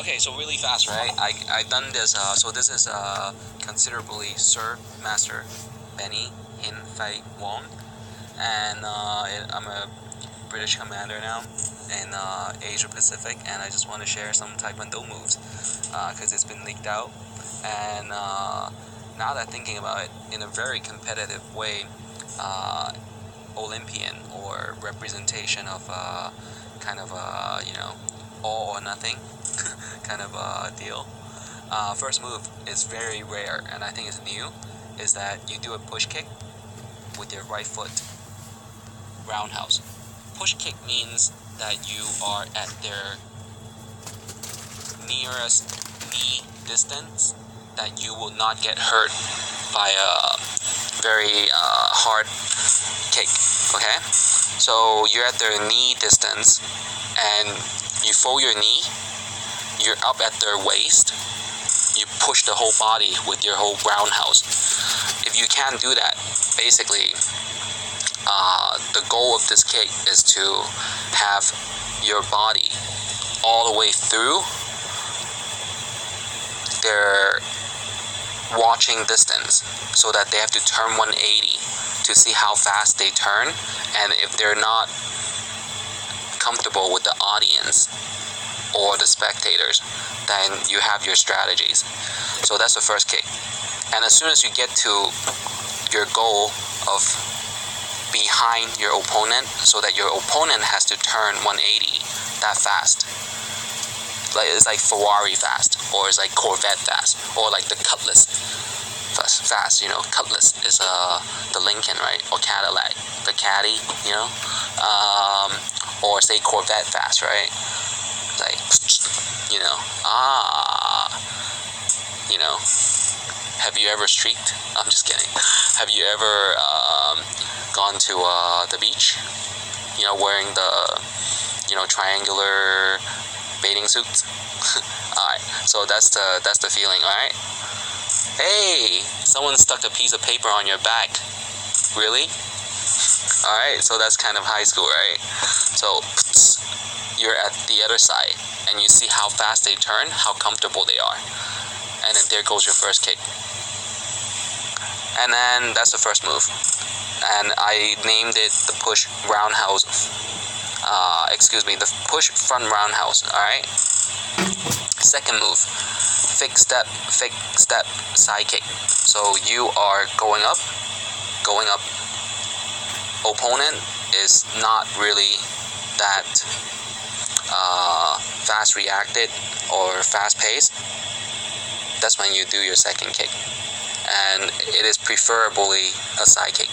Okay, so really fast, right? I've done this. So this is considerably Sir Master Benny Hin Fei Wong, and I'm a British commander now in Asia Pacific, and I just want to share some Taekwondo moves because it's been leaked out, and now that thinking about it, in a very competitive way, Olympian or representation of kind of all or nothing kind of deal. First move is very rare, and I think it's new, is that you do a push kick with your right foot, roundhouse. Push kick means that you are at their nearest knee distance, that you will not get hurt by a very hard kick, okay? So you're at their knee distance, and you fold your knee, you're up at their waist, you push the whole body with your whole roundhouse. If you can't do that, basically, the goal of this kick is to have your body all the way through their watching distance, so that they have to turn 180 to see how fast they turn, and if they're not comfortable with the audience or the spectators, then you have your strategies. So that's the first kick. And as soon as you get to your goal of behind your opponent, so that your opponent has to turn 180 that fast, like it's like Ferrari fast, or it's like Corvette fast, or like the Cutlass fast. Cutlass is the Lincoln, right? Or Cadillac, the Caddy, or say Corvette fast, right? Like, have you ever streaked? I'm just kidding. Have you ever gone to the beach, wearing the, triangular bathing suits? Alright, so that's the feeling, alright? Hey, someone stuck a piece of paper on your back. Really? Alright, so that's kind of high school, right? So, you're at the other side, and you see how fast they turn, how comfortable they are. And then there goes your first kick. And then that's the first move. And I named it the push roundhouse. The push front roundhouse, alright? Second move, fake step, side kick. So you are going up. Opponent is not really that fast reacted or fast paced. That's when you do your second kick. And it is preferably a side kick.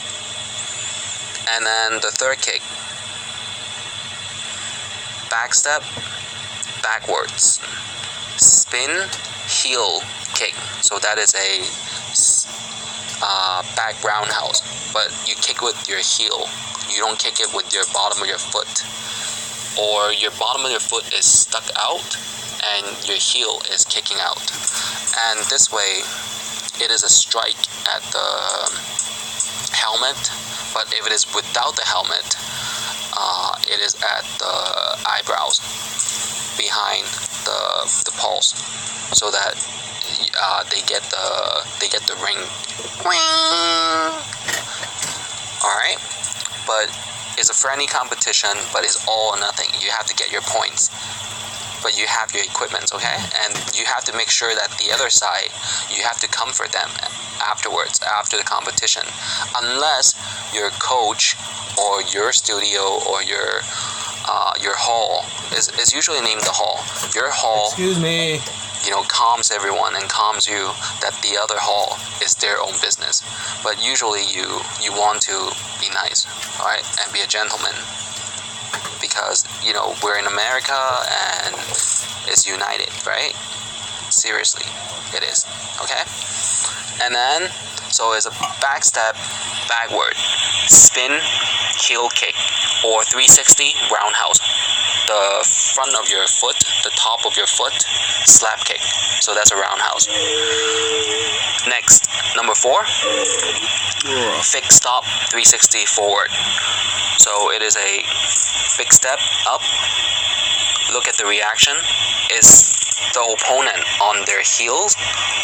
And then the third kick, back step, backwards, spin, heel kick. So that is a back roundhouse, but you kick with your heel. You don't kick it with your bottom of your foot, or your bottom of your foot is stuck out and your heel is kicking out. And this way, it is a strike at the helmet, but if it is without the helmet, it is at the eyebrows, behind the pulse, so that they get the ring. Alright, but it's a friendly competition, but it's all or nothing. You have to get your points, but you have your equipment, okay? And you have to make sure that the other side, you have to comfort them afterwards, after the competition, unless your coach or your studio or your hall is usually named the hall. Your hall, excuse me, calms everyone and calms you that the other hall is their own business. But usually you want to be nice, all right, and be a gentleman, because we're in America and it's united, right? Seriously, it is, okay? And then, so it's a back step, backward, spin, heel kick, or 360 roundhouse. The front of your foot, the top of your foot, slap kick. So that's a roundhouse. Next, number 4, fake stop, 360 forward. So it is a big step up. Look at the reaction. Is the heels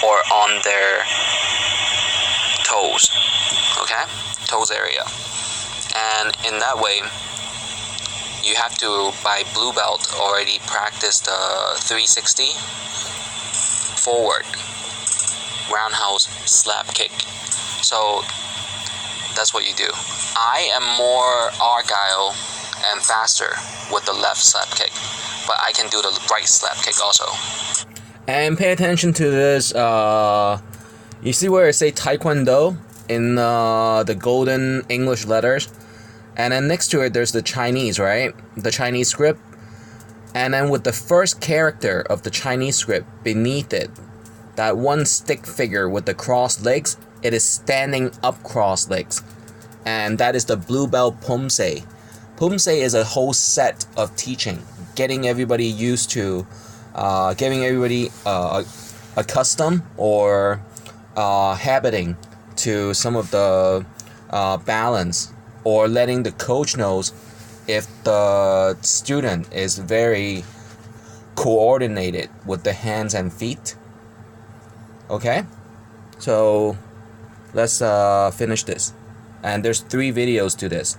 or on their toes, okay, toes area. And in that way, you have to, by blue belt, already practice the 360 forward roundhouse slap kick. So that's what you do. I am more agile and faster with the left slap kick, but I can do the right slap kick also. And pay attention to this. You see where it say Taekwondo in the golden English letters? And then next to it, there's the Chinese, right? The Chinese script. And then with the first character of the Chinese script beneath it, that one stick figure with the crossed legs, it is standing up crossed legs. And that is the blue belt Pumse. Pumse is a whole set of teaching, getting everybody used to, getting everybody accustomed or habiting to some of the balance, or letting the coach knows if the student is very coordinated with the hands and feet. Okay, so let's finish this. And there's 3 videos to this.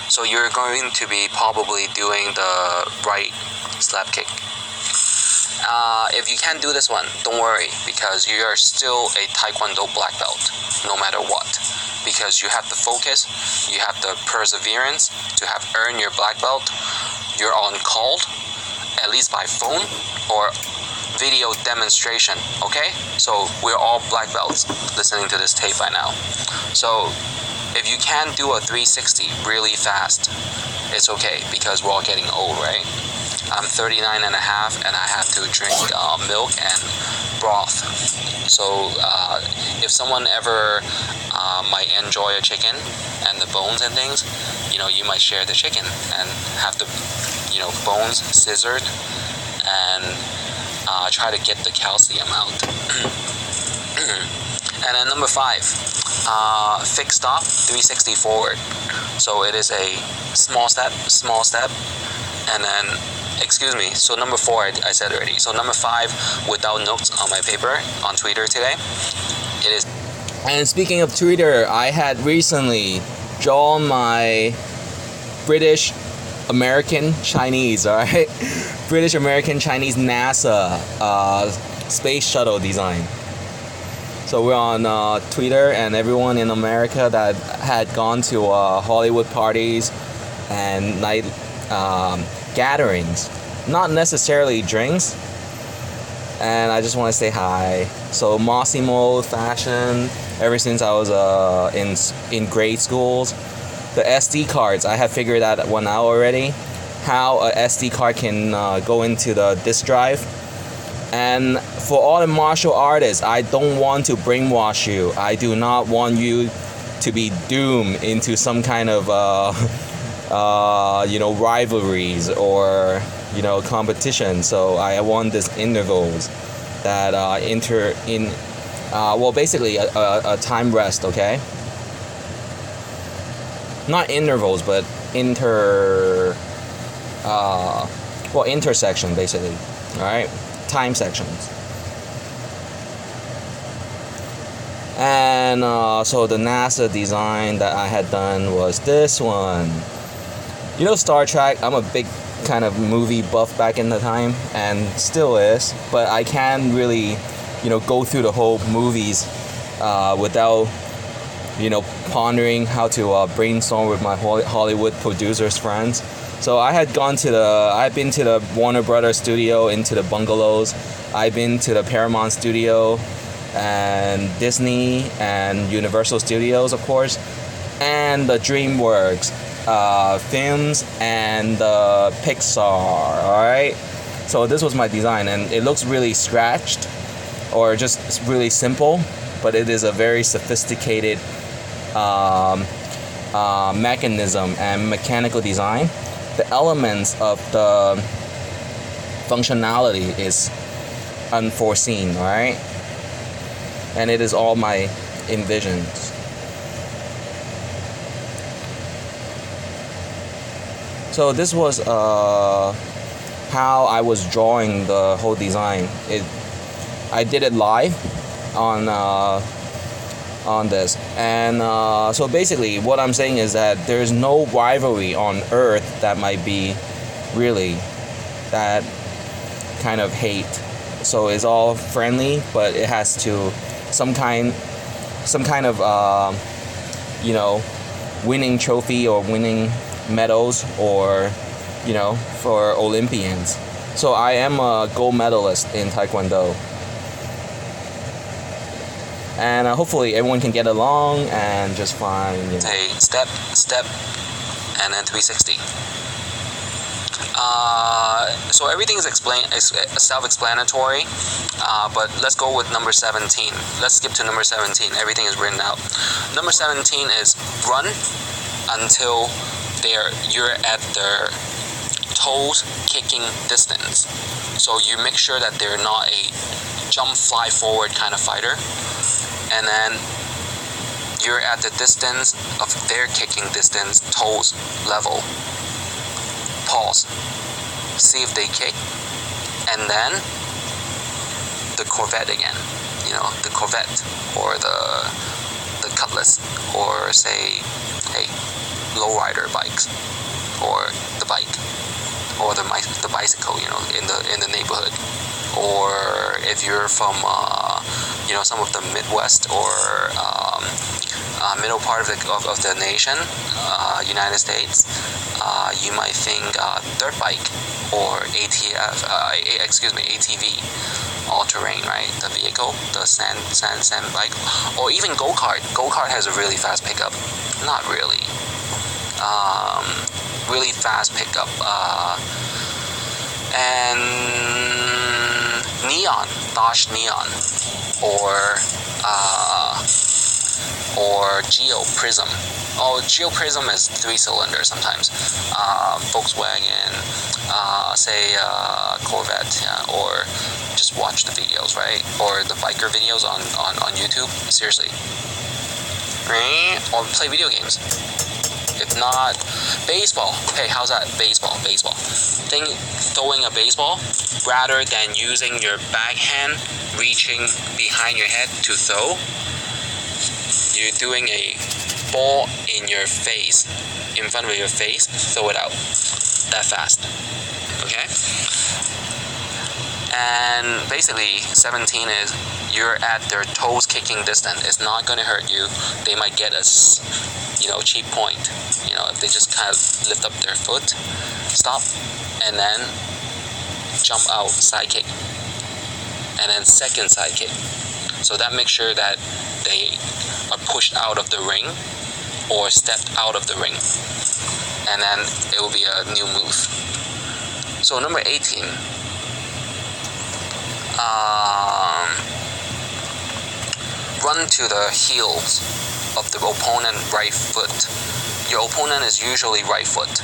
So you're going to be probably doing the right slap kick. If you can't do this one, don't worry, because you are still a Taekwondo black belt, no matter what. Because you have the focus, you have the perseverance to have earned your black belt. You're on call, at least by phone or video demonstration, okay? So we're all black belts listening to this tape by now. So if you can do a 360 really fast, it's okay, because we're all getting old, right? I'm 39 and a half, and I have to drink milk and broth. So if someone ever might enjoy a chicken and the bones and things, you might share the chicken and have the bones scissored and try to get the calcium out. And then number 5, fixed stop 360 forward. So it is a small step, and then, excuse me, so number 4 I said already. So number 5, without notes on my paper on Twitter today, it is. And speaking of Twitter, I had recently drawn my British American Chinese, alright? British American Chinese NASA space shuttle design. So we're on Twitter, and everyone in America that had gone to Hollywood parties and night gatherings, not necessarily drinks, and I just want to say hi. So Massimo fashion, ever since I was in grade schools. The SD cards, I have figured that one out already, how a SD card can go into the disk drive. And for all the martial artists, I don't want to brainwash you. I do not want you to be doomed into some kind of rivalries or competition. So I want these intervals that basically a time rest, okay? Not intervals, but intersection, basically. All right, time sections. And so the NASA design that I had done was this one. Star Trek, I'm a big kind of movie buff back in the time, and still is, but I can't really go through the whole movies without pondering how to brainstorm with my Hollywood producers friends. So I had been to the Warner Brothers studio, into the bungalows. I've been to the Paramount studio and Disney and Universal Studios, of course, and the DreamWorks films and the Pixar. All right. So this was my design, and it looks really scratched or just really simple, but it is a very sophisticated mechanism and mechanical design. The elements of the functionality is unforeseen, all right? And it is all my envisions. So this was how I was drawing the whole design. I did it live on this, and so basically what I'm saying is that there's no rivalry on earth that might be really that kind of hate. So it's all friendly, but it has to some kind of winning trophy or winning medals, or for Olympians. So I am a gold medalist in Taekwondo, and hopefully everyone can get along and just fine. Hey, step, and then 360. So everything is self-explanatory, but let's go with number 17. Let's skip to number 17. Everything is written out. Number 17 is run until you're at their toes kicking distance. So you make sure that they're not a jump, fly forward kind of fighter, and then you're at the distance of their kicking distance, toes level. Pause, see if they kick, and then the Corvette again, the Corvette or the Cutlass, or say, hey, lowrider bikes, or the bike, or the bicycle, in the neighborhood, or if you're from some of the Midwest or middle part of the nation, United States, you might think dirt bike or ATV, all-terrain, right? The vehicle, the sand bike, or even go-kart. Go-kart has a really fast pickup. Not really. Really fast pickup. And Dodge Neon, or Geo Prism. Oh, Geo Prism is 3-cylinder sometimes. Volkswagen, say Corvette, or just watch the videos, right? Or the biker videos on YouTube. Seriously. Right? Or play video games. If not, baseball. Hey, how's that? Baseball. Throwing a baseball, rather than using your backhand reaching behind your head to throw, you're doing a ball in your face, in front of your face, throw it out that fast. Okay? And basically 17 is you're at their toes kicking distance. It's not going to hurt you. They might get a cheap point, if they just kind of lift up their foot, stop, and then jump out, side kick, and then second side kick. So that makes sure that they are pushed out of the ring or stepped out of the ring, and then it will be a new move. So number 18, run to the heels of the opponent right foot. Your opponent is usually right-footed,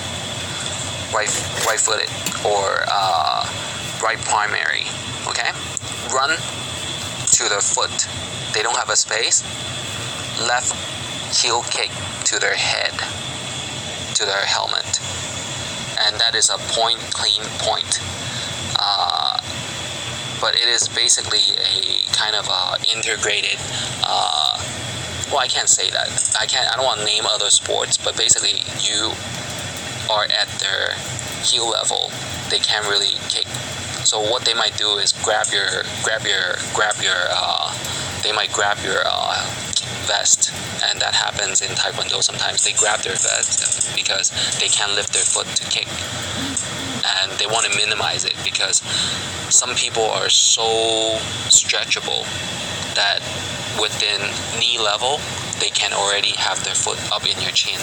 or right primary. Okay, run to the foot. They don't have a space. Left heel kick to their head, to their helmet, and that is a clean point. But it is basically a kind of integrated. I can't say that. I don't want to name other sports, but basically you are at their heel level. They can't really kick. So what they might do is they might grab your vest, and that happens in Taekwondo sometimes. They grab their vest because they can't lift their foot to kick, and they want to minimize it because some people are so stretchable that within knee level they can already have their foot up in your chin.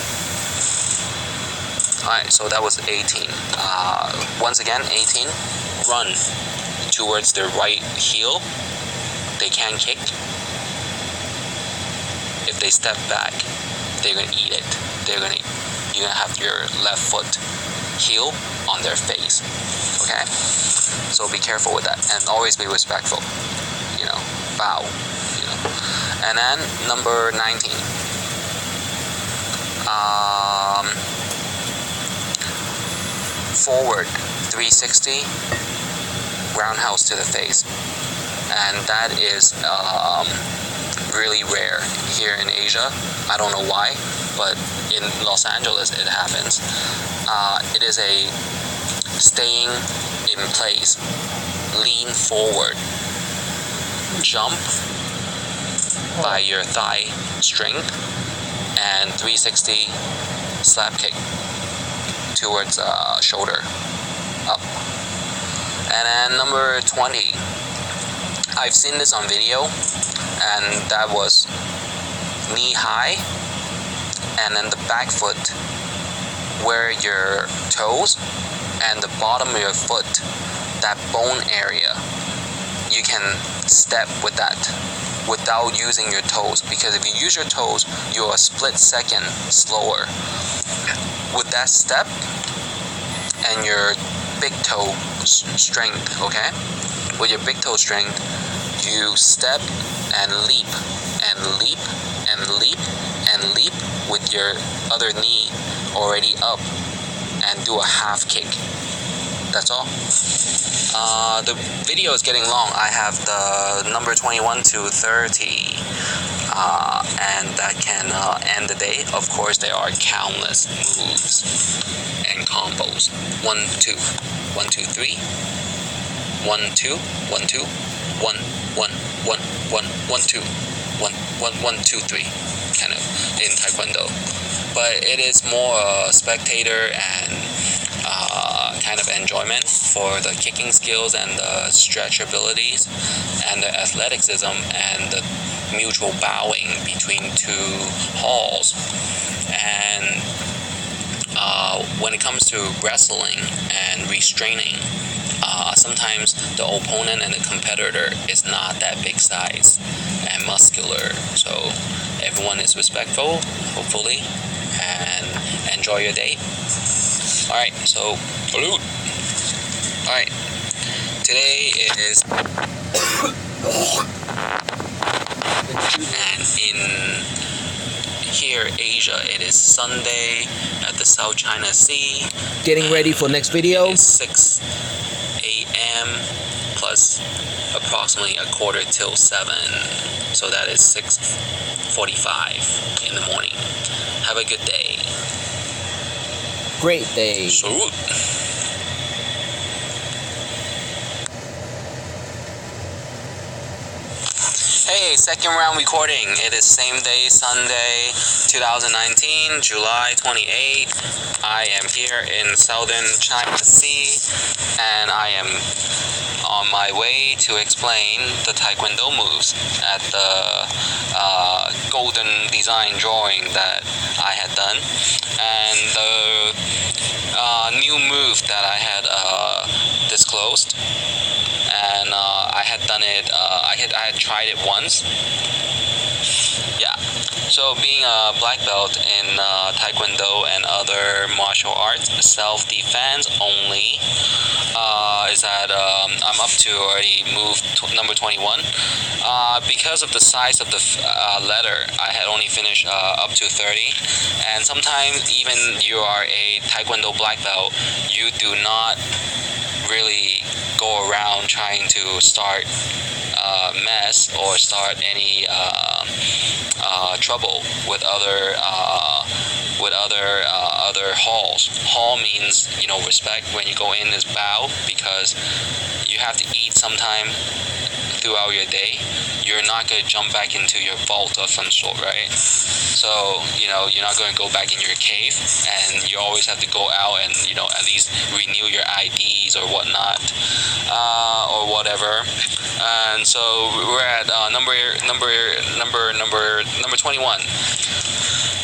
Alright, so that was 18. Once again, 18, run towards their right heel. They can kick. If they step back, they're gonna eat it. You're gonna have your left foot heel on their face. Okay? So be careful with that, and always be respectful. Bow. And then number 19. Forward 360 roundhouse to the face, and that is really rare here in Asia. I don't know why, but in Los Angeles it happens. It is a staying in place, lean forward, jump by your thigh strength, and 360 slap kick towards shoulder up. And then number 20, I've seen this on video, and that was knee high, and then the back foot where your toes and the bottom of your foot, that bone area, you can step with that without using your toes, because if you use your toes, you're a split second slower. With that step and your big toe strength, okay? With your big toe strength, you step and leap and leap and leap and leap with your other knee already up and do a half kick. That's all. The video is getting long. I have the number 21 to 30, and that can end the day. Of course, there are countless moves and combos. 1, 2, 1, 2, 3. 1, 2, 1, 2, 1, 1, 1, 1, 1, 2, 1, 1, 1, 2, 3, kind of in Taekwondo. But it is more spectator and kind of enjoyment for the kicking skills and the stretch abilities and the athleticism and the mutual bowing between two halls. And when it comes to wrestling and restraining, sometimes the opponent and the competitor is not that big size and muscular, so everyone is respectful, hopefully, and enjoy your day. Alright, so salute. Alright, today is and in here Asia, it is Sunday at the South China Sea. Getting ready for next video. It is 6 a.m. plus approximately a quarter till 7, so that is 6:45 in the morning. Have a good day. Great day. Salute. Hey, second round recording. It is same day, Sunday, 2019, July 28th. I am here in Southern China Sea, and I am on my way to explain the Taekwondo moves at the golden design drawing that I had done, and the new move that I had disclosed. And I had done it, I had tried it once. Yeah. So being a black belt in Taekwondo and other martial arts, self-defense only, is that I'm up to already move number 21. Because of the size of the letter, I had only finished up to 30. And sometimes even you are a Taekwondo black belt, you do not really go around trying to start mess or start any trouble with other halls. Hall means, you know, respect. When you go in is bow, because you have to eat sometime throughout your day. You're not going to jump back into your vault of some sort, right? So, you know, you're not going to go back in your cave, and you always have to go out and, you know, at least renew your IDs or whatnot, or whatever. And so we're at number 21.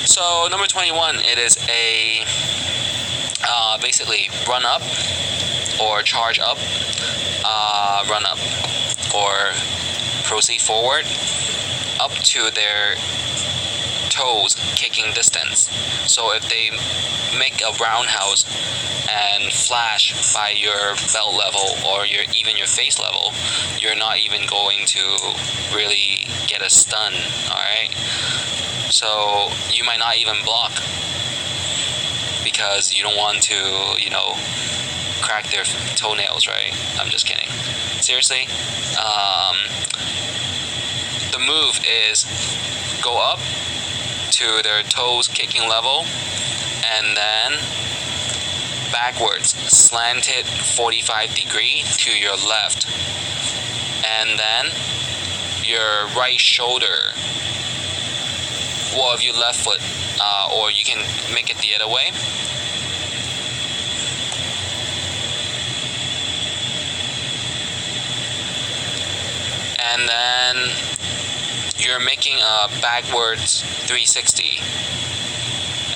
So number 21, it is a basically run up or charge up, run up or proceed forward up to their toes kicking distance. So if they make a roundhouse and flash by your belt level or even your face level, you're not even going to really get a stun, alright? So you might not even block because you don't want to, you know, crack their toenails, right? I'm just kidding. Seriously, the move is go up to their toes kicking level, and then backwards, slanted 45 degree to your left, and then your right shoulder, well, if you left foot, or you can make it the other way. And then you're making a backwards 360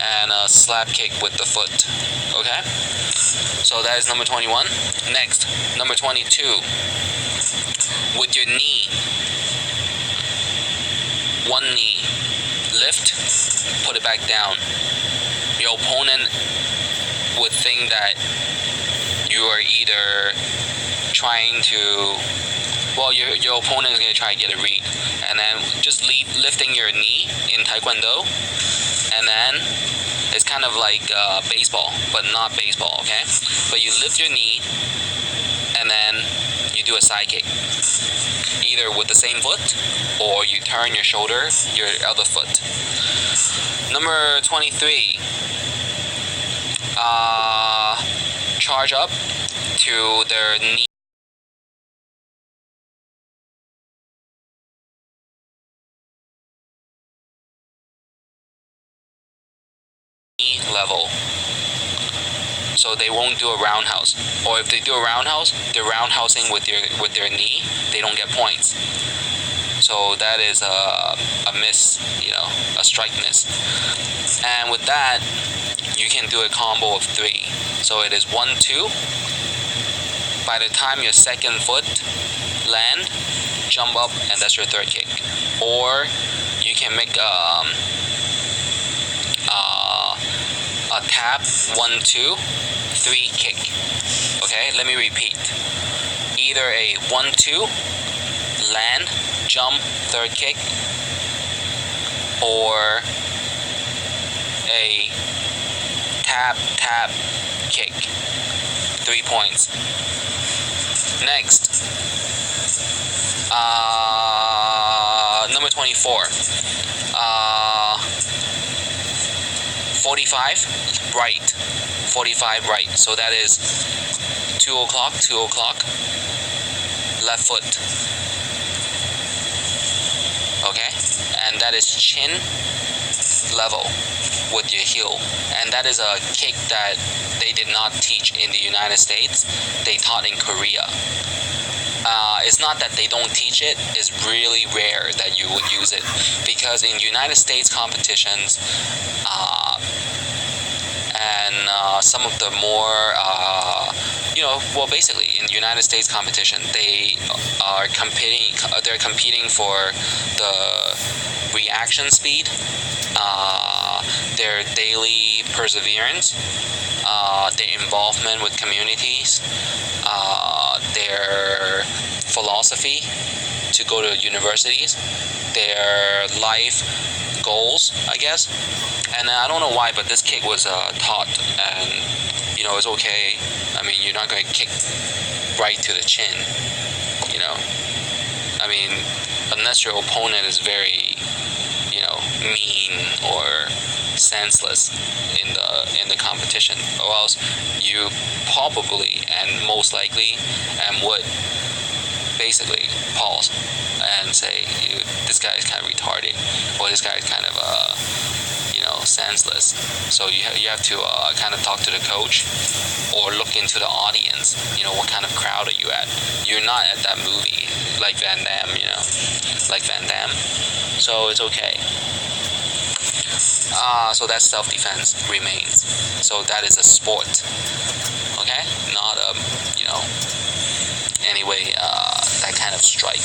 and a slap kick with the foot. Okay? So that is number 21. Next, number 22. With your knee, one knee, lift, put it back down. Your opponent would think that you are either trying to, well, your opponent is going to try to get a read. And then just lifting your knee in Taekwondo, and then it's kind of like baseball, but not baseball, okay? But you lift your knee, and then you do a side kick, either with the same foot, or you turn your shoulder, your other foot. Number 23, charge up to their knee level. So they won't do a roundhouse, or if they do a roundhouse, they're roundhousing with their knee. They don't get points. So that is a miss, a strike miss. And with that, you can do a combo of 3. So it is 1, 2. By the time your second foot land, jump up, and that's your third kick. Or you can make a tap, 1, 2, 3 kick. Okay, let me repeat. Either a 1, 2, land, jump, third kick, or a tap, tap, kick. 3 points. Next, number 24. 45 right, 45 right. So that is 2 o'clock, 2 o'clock, left foot. Okay, and that is chin level with your heel, and that is a kick that they did not teach in the United States. They taught in Korea. It's not that they don't teach it, it's really rare that you would use it, because in United States competitions, and some of the more, basically in United States competition, they are they're competing for the reaction speed, their daily perseverance, their involvement with communities, their philosophy to go to universities, their life goals, I guess. And I don't know why, but this kick was taught, and it's okay. I mean, you're not going to kick right to the chin, I mean, unless your opponent is very, mean or senseless in the competition, or else you probably and most likely would basically pause and say, this guy is kind of retarded, or this guy is kind of senseless. So you have to kind of talk to the coach or look into the audience. What kind of crowd are you at? You're not at that movie like Van Damme, like Van Damme. So it's okay. So that self-defense remains. So that is a sport. Okay, not anyway, that kind of strike.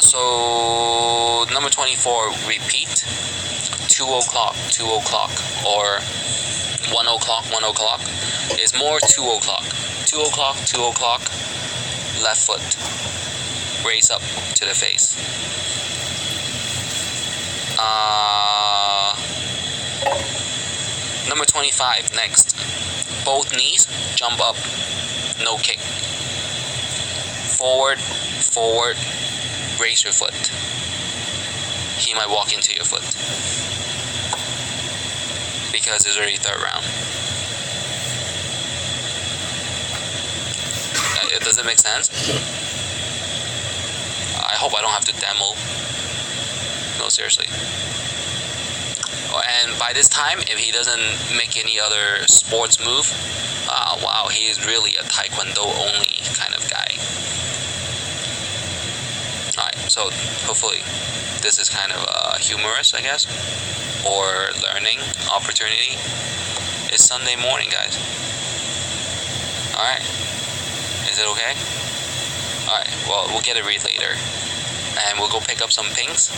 So number 24, repeat. 2 o'clock, 2 o'clock, or 1 o'clock, 1 o'clock. It's more 2 o'clock. 2 o'clock, 2 o'clock, left foot. Raise up to the face. Number 25, next. both knees, jump up, no kick. Forward, forward, raise your foot. He might walk into your foot because it's already third round. Does it make sense? I hope I don't have to demo. No, seriously. And by this time, if he doesn't make any other sports move, wow, he is really a Taekwondo only kind of guy. Alright, so hopefully this is kind of humorous, I guess, or learning opportunity. It's Sunday morning, guys. Alright, is it okay? Alright, well, we'll get a read later. And we'll go pick up some pinks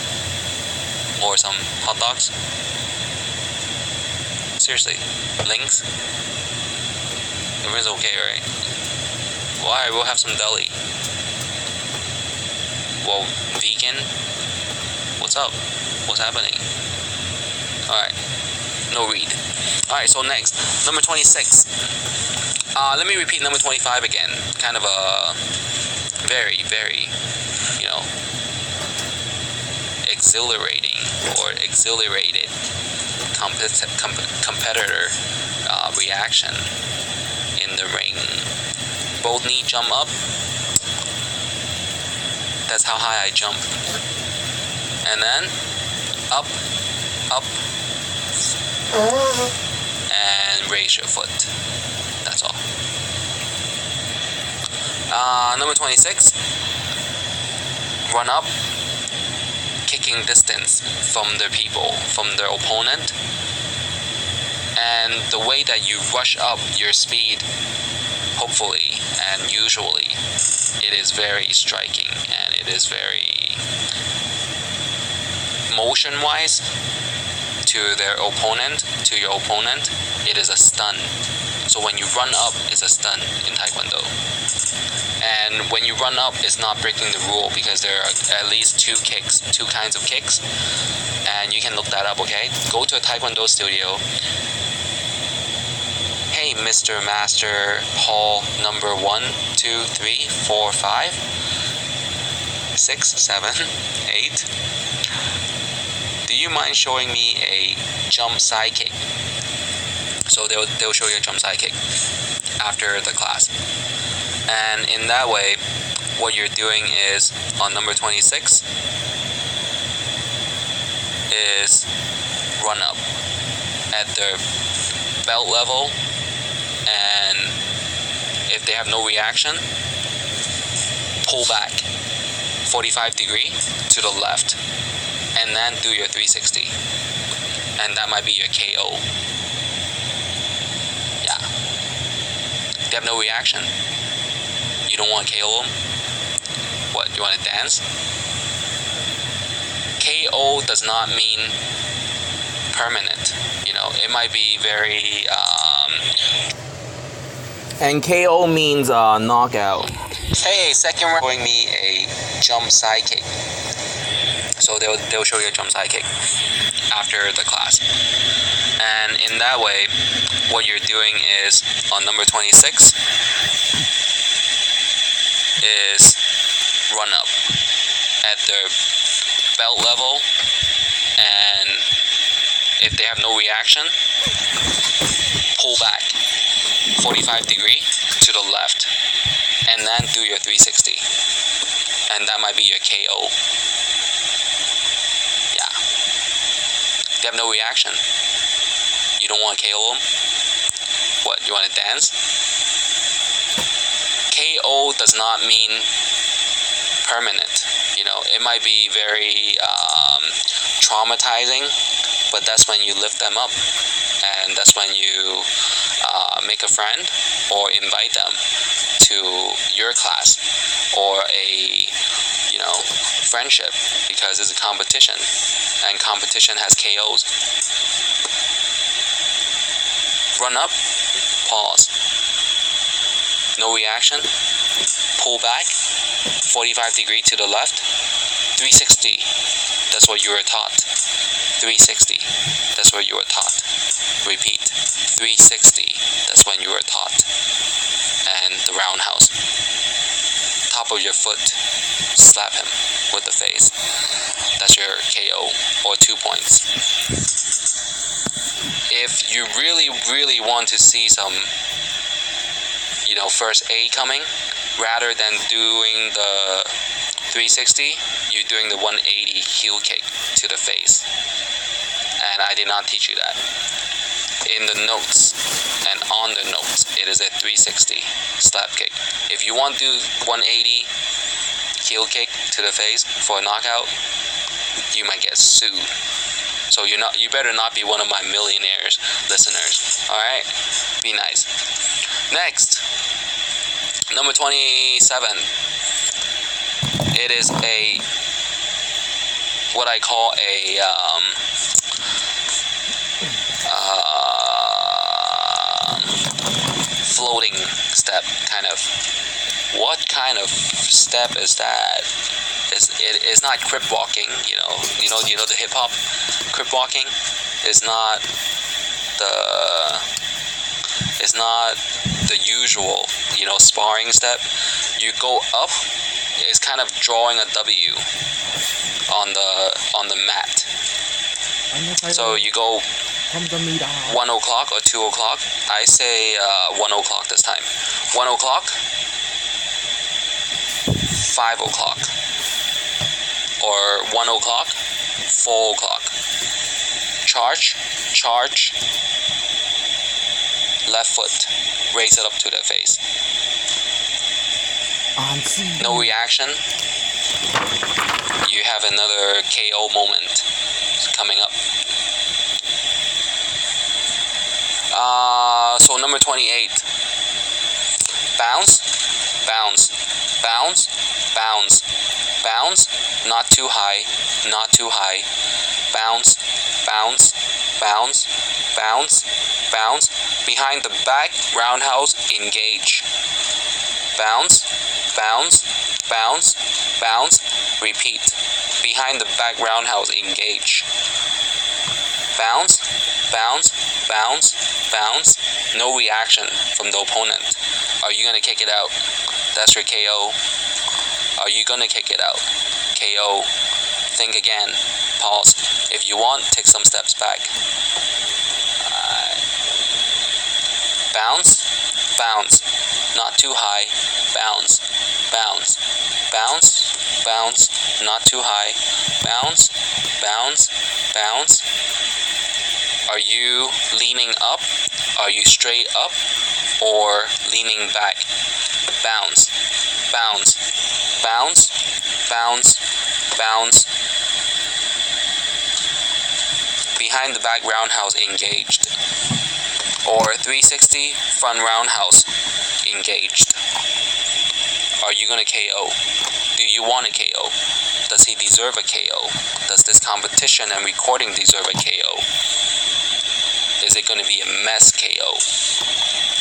or some hot dogs. Seriously, links. Everyone's okay, right? Why? We'll have some deli. Well, vegan? What's up? What's happening? Alright, no read. Alright, so next, number 26. Let me repeat number 25 again. Kind of a very, very, exhilarating or exhilarated competitor reaction in the ring. Both knee jump up. That's how high I jump. And then up, up, and raise your foot. That's all. Number 26. Run up, kicking distance from the people, from their opponent. And the way that you rush up your speed, hopefully and usually, it is very striking and it is very motion-wise to their opponent, to your opponent, it is a stun. So when you run up, it's a stun in Taekwondo. And when you run up, it's not breaking the rule because there are at least two kinds of kicks. And you can look that up, okay? Go to a Taekwondo studio. Hey, Mr. Master Hall number 1, 2, 3, 4, 5, 6, 7, 8. Do you mind showing me a jump side kick? So they'll show you a jump side kick after the class. And in that way, what you're doing is, on number 26, is run up at their belt level, and if they have no reaction, pull back 45 degree to the left, and then do your 360. And that might be your KO. Yeah. They have no reaction. You don't want to KO them? What, you want to dance? KO does not mean permanent. It might be very... And KO means knockout. Hey, second round, showing me a jump side kick. So they'll show you a jump side kick after the class. And in that way, what you're doing is, on number 26, is run up at their belt level, and if they have no reaction, pull back 45 degree to the left, and then do your 360, and that might be your KO. Yeah. They have no reaction. You don't want to KO them? What, you want to dance? KO does not mean permanent. It might be very traumatizing, but that's when you lift them up, and that's when you make a friend or invite them to your class or a friendship, because it's a competition, and competition has KOs. Run up, pause, no reaction, pull back 45 degree to the left, 360. That's what you were taught. 360, that's where you were taught. Repeat, 360, that's when you were taught. And the roundhouse. Top of your foot, slap him with the face. That's your KO, or 2 points. If you really, really want to see some, first aid coming, rather than doing the 360, you're doing the 180 heel kick to the face. And I did not teach you that. In the notes and on the notes, it is a 360 slap kick. If you want to do 180 heel kick to the face for a knockout, you might get sued. So you better not be one of my millionaires listeners. Alright? Be nice. Next, number 27. It is what I call a floating step, kind of. What kind of step is that? It's not crip walking, you know the hip hop crip walking. It's not the usual, sparring step. You go up. It's kind of drawing a W on the mat. So you go 1 o'clock or 2 o'clock. I say 1 o'clock this time. 1 o'clock, 5 o'clock, or 1 o'clock, 4 o'clock. Charge, left foot, raise it up to the face. No reaction. You have another KO moment coming up. So number 28. Bounce, bounce, bounce, bounce, bounce. Not too high, not too high. Bounce, bounce, bounce, bounce, bounce. Behind the back, roundhouse, engage. Bounce, bounce, bounce, bounce. Repeat. Behind the back, roundhouse, engage. Bounce, bounce, bounce, bounce. No reaction from the opponent. Are you gonna kick it out? That's your KO. Are you gonna kick it out? KO. Think again. Pause. If you want, take some steps back. Bounce, bounce. Not too high. Bounce, bounce, bounce, bounce. Not too high. Bounce, bounce, bounce. Are you leaning up? Are you straight up? Or leaning back? Bounce, bounce, bounce, bounce, bounce. Behind the back roundhouse, engaged. Or 360 front roundhouse, engaged. Are you gonna KO? Do you want a KO? Does he deserve a KO? Does this competition and recording deserve a KO? Is it gonna be a mess KO?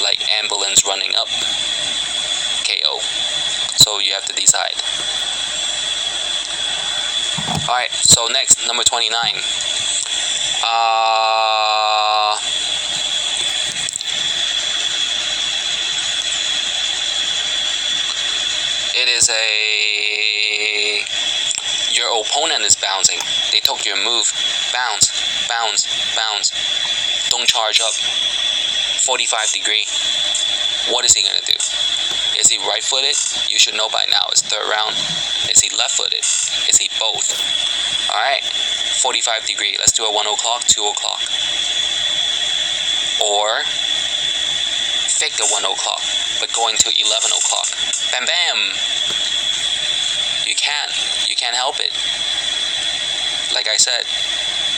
Like ambulance running up KO? So you have to decide. Alright, so next, number 29. It is your opponent is bouncing. They took your move. Bounce, bounce, bounce. Don't charge up. 45 degree. What is he gonna do? Is he right-footed? You should know by now. It's third round. Is he left-footed? Is he both? Alright. 45 degree. Let's do a 1 o'clock, 2 o'clock. Or fake the 1 o'clock, but going to 11 o'clock. Bam bam! You can't help it. Like I said,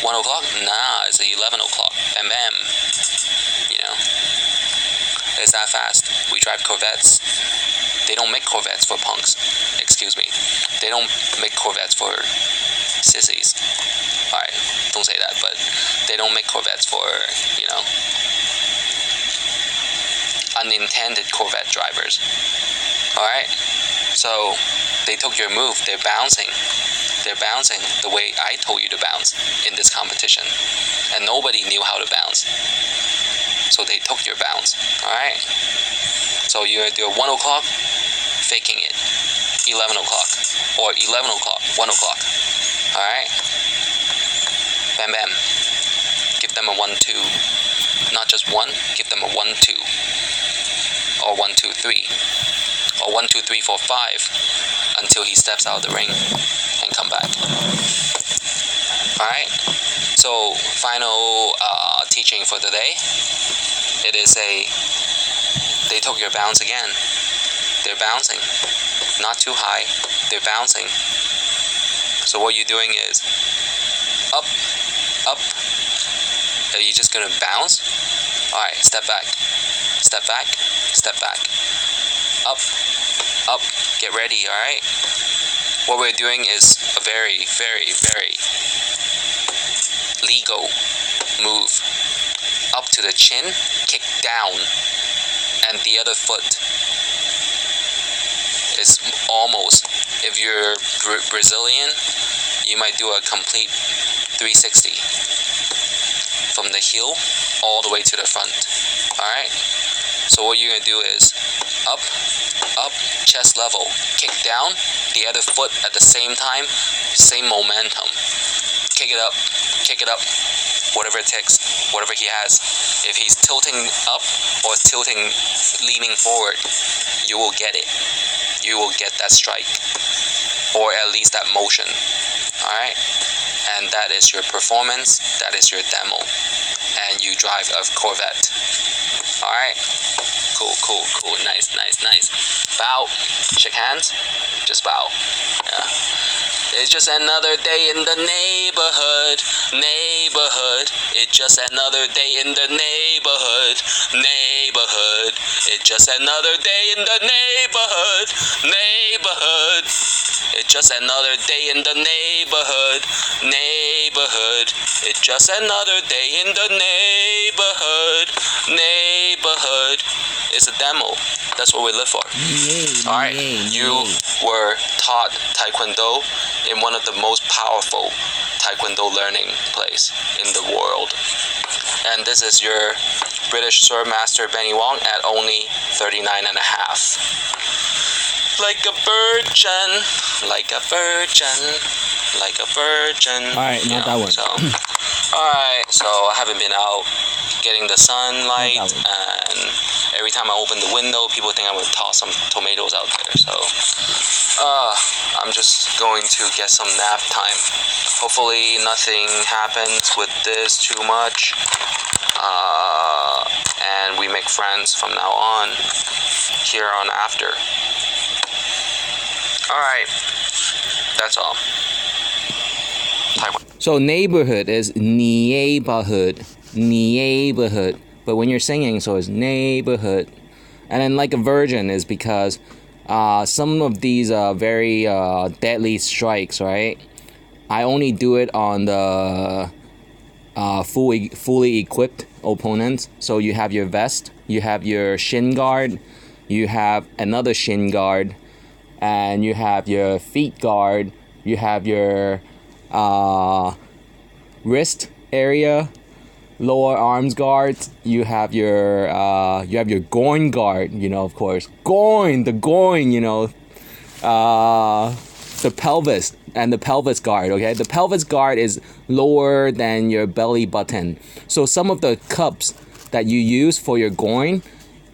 1 o'clock? Nah, it's 11 o'clock. Bam bam. It's that fast. We drive Corvettes. They don't make Corvettes for punks. Excuse me. They don't make Corvettes for sissies. Alright, don't say that, but they don't make Corvettes for, unintended Corvette drivers. Alright? So, they took your move. They're bouncing. They're bouncing the way I told you to bounce in this competition. And nobody knew how to bounce. So they took your bounce. Alright? So you're going to do a 1 o'clock, faking it. 11 o'clock. Or 11 o'clock, 1 o'clock. Alright? Bam bam. Give them a 1-2. Not just 1, give them a 1-2. Or 1-2-3. Or 1-2-3-4-5 until he steps out of the ring and come back. Alright? So final teaching for today. It is they took your bounce again. They're bouncing. Not too high. They're bouncing. So what you're doing is up, up. Are you just gonna bounce? Alright, step back. Step back. Step back. Up, up. Get ready, alright? What we're doing is a very, very, very legal move. Up to the chin, kick down, and the other foot is almost, if you're Brazilian, you might do a complete 360 from the heel all the way to the front. Alright? So what you're going to do is up, up, chest level, kick down, the other foot at the same time, same momentum. Kick it up, whatever it takes, whatever he has. If he's tilting up or tilting, leaning forward, you will get it. You will get that strike, or at least that motion. Alright? And that is your performance, that is your demo. And you drive a Corvette. Alright? Cool, cool, cool. Nice, nice, nice. Bow. Shake hands. Just bow. Yeah. It's just another day in the neighborhood. Neighborhood. It's just another day in the neighborhood. Neighborhood. It's just another day in the neighborhood. Neighborhood. It's just another day in the neighborhood. Neighborhood. It's just another day in the neighborhood. Neighborhood. It's a demo. That's what we live for. Alright, you were taught Taekwondo in one of the most powerful Taekwondo learning place in the world. And this is your British Sword Master Benny Wong at only 39 and a half. Like a virgin, like a virgin, like a virgin. Alright, not that one. So, alright, so I haven't been out getting the sunlight, and every time I open the window, people think I'm going to toss some tomatoes out there. So, I'm just going to get some nap time. Hopefully nothing happens with this too much, and we make friends from now on, here on after. Alright, that's all. So neighborhood is neighborhood, neighborhood. But when you're singing, so it's neighborhood. And then like a virgin is because some of these very deadly strikes, right? I only do it on the fully equipped opponents. So you have your vest, you have your shin guard, you have another shin guard, and you have your feet guard, you have your wrist area, lower arms guards, you have your groin guard, of course. The groin, the pelvis and the pelvis guard, okay? The pelvis guard is lower than your belly button. So some of the cups that you use for your groin,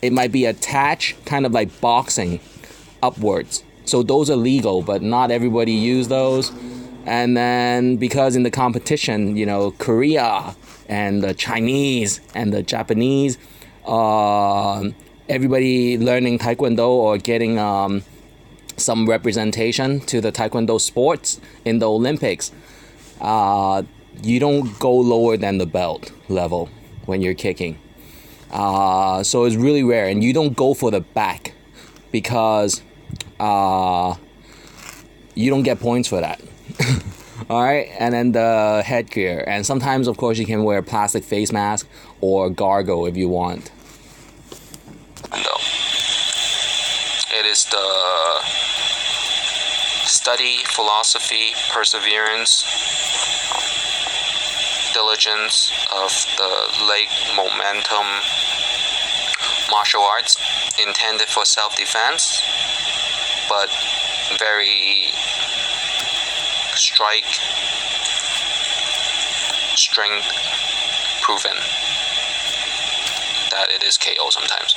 it might be attached kind of like boxing upwards. So those are legal, but not everybody use those. And then because in the competition, Korea and the Chinese and the Japanese, everybody learning Taekwondo or getting some representation to the Taekwondo sports in the Olympics, you don't go lower than the belt level when you're kicking. So it's really rare, and you don't go for the back because you don't get points for that. Alright, and then the headgear, and sometimes of course you can wear a plastic face mask or gargle if you want. No. It is the study, philosophy, perseverance, diligence of the leg momentum martial arts intended for self-defense, but very strength proven that it is KO sometimes.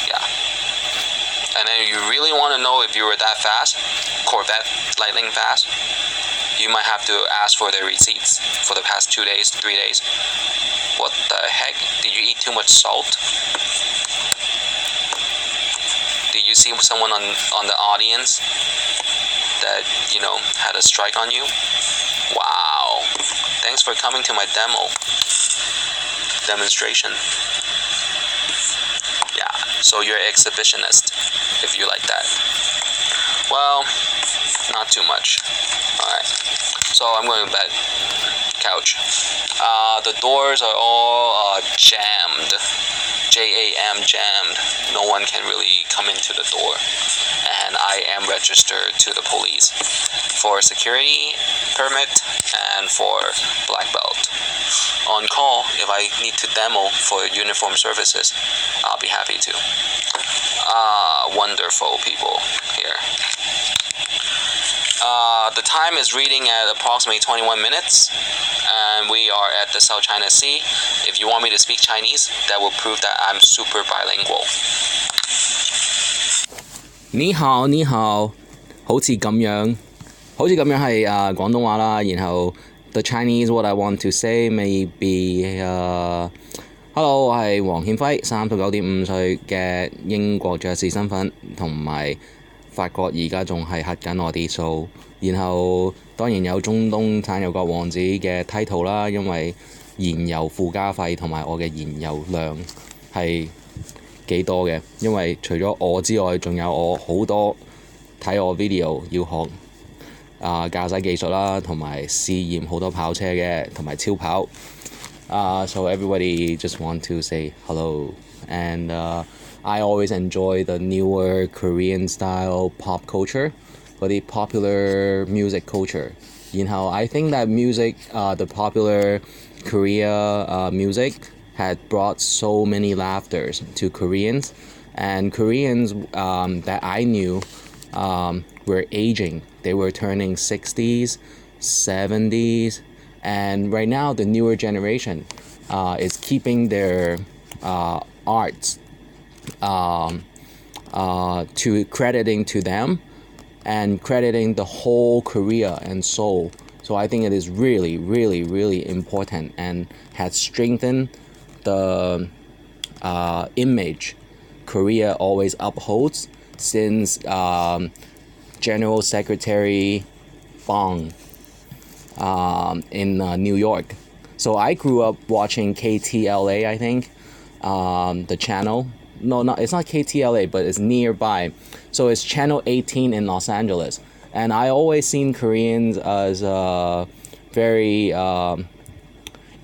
Yeah. And then you really want to know if you were that fast, Corvette lightning fast, you might have to ask for the receipts for the past 2 days, 3 days. What the heck? Did you eat too much salt? Did you see someone on the audience that, had a strike on you? Wow. Thanks for coming to my demonstration. Yeah, so you're an exhibitionist, if you like that. Well, not too much. Alright, so I'm going to bed. Couch. The doors are all jammed. JAM, jammed. No one can really come into the door. And I am registered to the police for security permit and for black belt. On call, if I need to demo for uniform services, I'll be happy to. Wonderful people here. The time is reading at approximately 21 minutes, and we are at the South China Sea. If you want me to speak Chinese, that will prove that I'm super bilingual. 你好，你好，好似咁樣係廣東話啦。然後 the Chinese what I want to say maybe hello， 我係黃憲輝，39.5歲嘅英國爵士身份，同埋法國而家仲係核緊我啲數。然後當然有中東產油國王子嘅 title 啦，因為燃油附加費同埋我嘅燃油量係幾多嘅，因為除咗我之外，仲有我好多睇我 video 要學駕駛技術啦，同埋試驗好多跑車嘅，同埋超跑。So everybody just want to say hello, and I always enjoy the newer Korean style pop culture, 嗰啲 popular music culture. 然後 I think that music, the popular Korea music had brought so many laughters to Koreans, and Koreans that I knew were aging. They were turning 60s, 70s, and right now the newer generation is keeping their arts to crediting to them and crediting the whole Korea and Seoul. So I think it is really, really, really important and has strengthened the image Korea always upholds since General Secretary Bong in New York. So I grew up watching KTLA, I think, the channel. No, it's not KTLA, but it's nearby. So it's Channel 18 in Los Angeles. And I always seen Koreans as very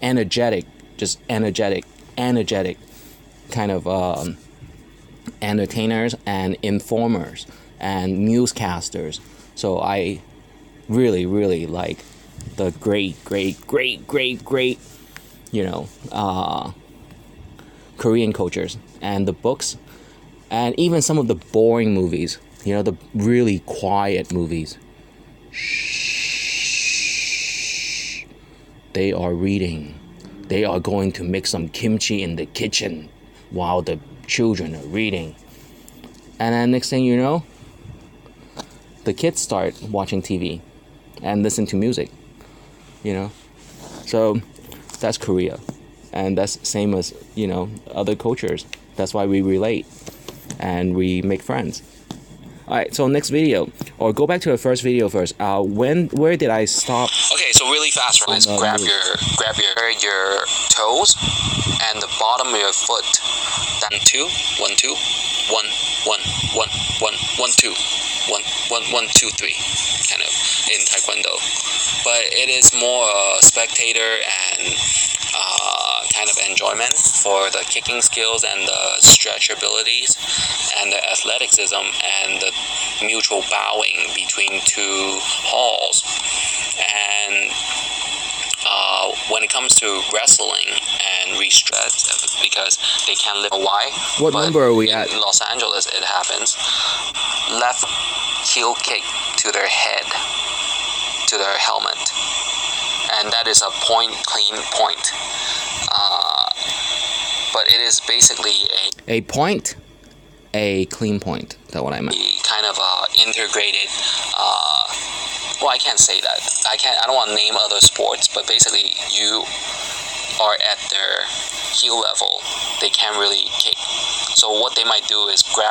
energetic kind of entertainers and informers and newscasters. So I really, really like the great, Korean cultures and the books, and even some of the boring movies, the really quiet movies. Shh. They are reading. They are going to make some kimchi in the kitchen while the children are reading. And then next thing you know, the kids start watching TV and listen to music, So that's Korea. And that's same as, other cultures. That's why we relate and we make friends. Alright, so next video, or go back to the first video first. Where did I stop? Okay, so really fast, right? Grab your toes and the bottom of your foot. Then 2, 1, 2, 1, 1, 1, 1, 1, 2, 1, 1, 1, 2, 3, kind of in Taekwondo. But it is more spectator and kind of enjoyment for the kicking skills and the stretch abilities. And and the athleticism and the mutual bowing between two halls. And when it comes to wrestling and restress, because they can't live. Why? What number are we at? In Los Angeles, it happens. Left heel kick to their head, to their helmet, and that is a clean point. But it is basically a point, a clean point. That's what I meant. Kind of integrated. Well, I can't say that. I don't want to name other sports, but basically, you are at their heel level. They can't really kick. So what they might do is they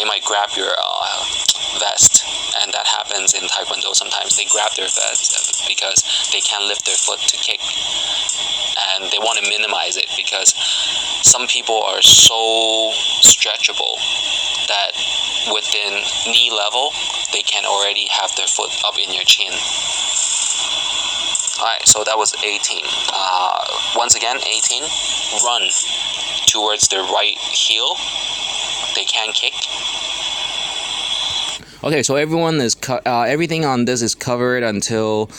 might grab your vest, and that happens in Taekwondo sometimes. They grab their vest because they can't lift their foot to kick, and they want to minimize it because some people are so stretchable that within knee level, they can already have their foot up in your chin. Alright, so that was 18. Once again, 18. Run towards the right heel. They can kick. Okay, so everything on this is covered until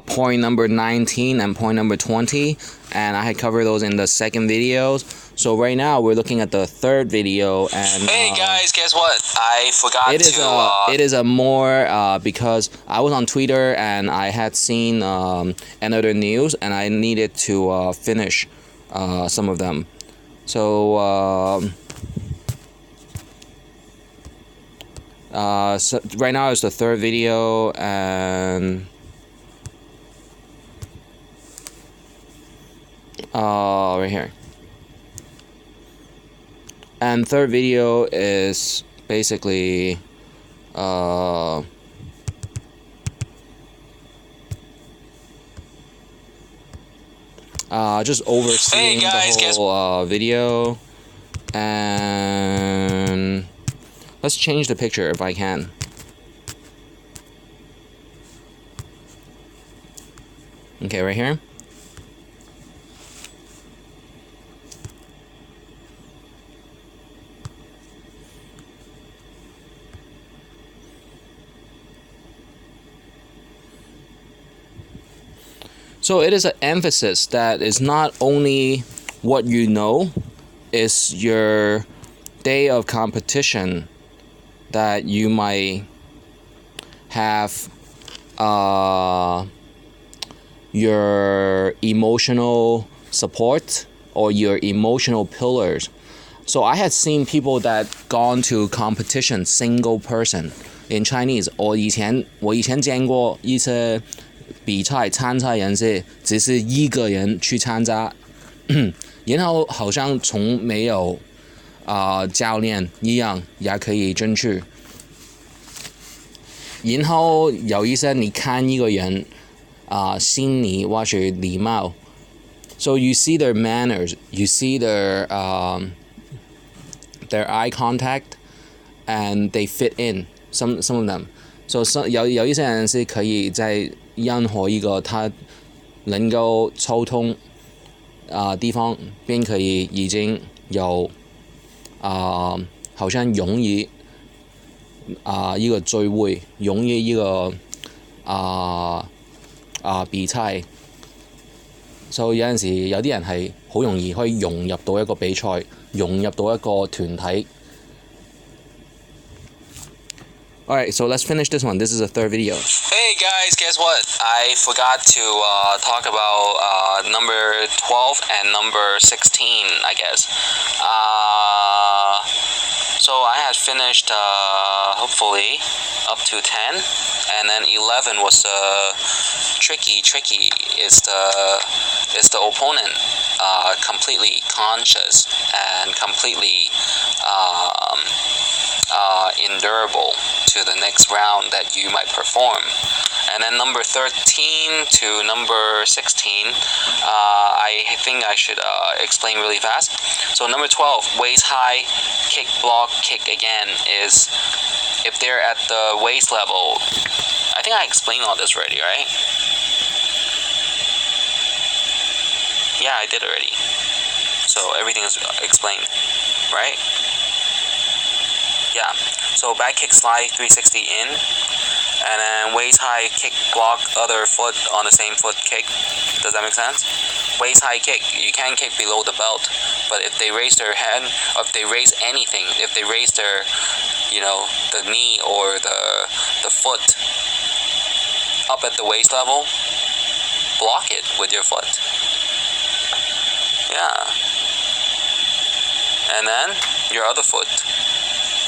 point number 19 and point number 20, and I had covered those in the second videos. So right now we're looking at the third video, and hey guys, guess what? I forgot it is a more because I was on Twitter and I had seen another news, and I needed to finish some of them. So. So right now is the third video, and right here. And third video is basically just overseeing the whole video, and let's change the picture if I can. Okay, right here. So it is an emphasis that is not only what you know, it's your day of competition that you might have your emotional support or your emotional pillars. So I had seen people that gone to competition single person in Chinese. 我以前见过一些比赛参赛人士只是一个人去参加，然后好像从没有教练一样也可以进去。然后有一些你看一个人心理或者礼貌 ，so you see their manners, you see their eye contact, and they fit in some of them. So 有一些人是可以在任何一个他能够沟通地方便可以已经有好像容易一個聚會，容易一個比賽。所以有陣時有啲人係好容易可以融入到一個比賽，融入到一個團體。Alright, so let's finish this one. This is the third video. Hey guys, guess what? I forgot to talk about number 12 and number 16, I guess. So I had finished hopefully up to 10, and then 11 was tricky. Tricky is the opponent completely conscious and completely endurable to the next round that you might perform. And then number 13 to number 16, I think I should explain really fast. So number 12, waist high, kick, block, kick again, is if they're at the waist level. I think I explained all this already, right? Yeah, I did already. So everything is explained, right? Yeah. So back kick slide 360 in, and then waist high kick block other foot on the same foot kick. Does that make sense? Waist high kick. You can kick below the belt, but if they raise their hand, or if they raise anything, if they raise their, the knee or the foot up at the waist level, block it with your foot. Yeah. And then your other foot,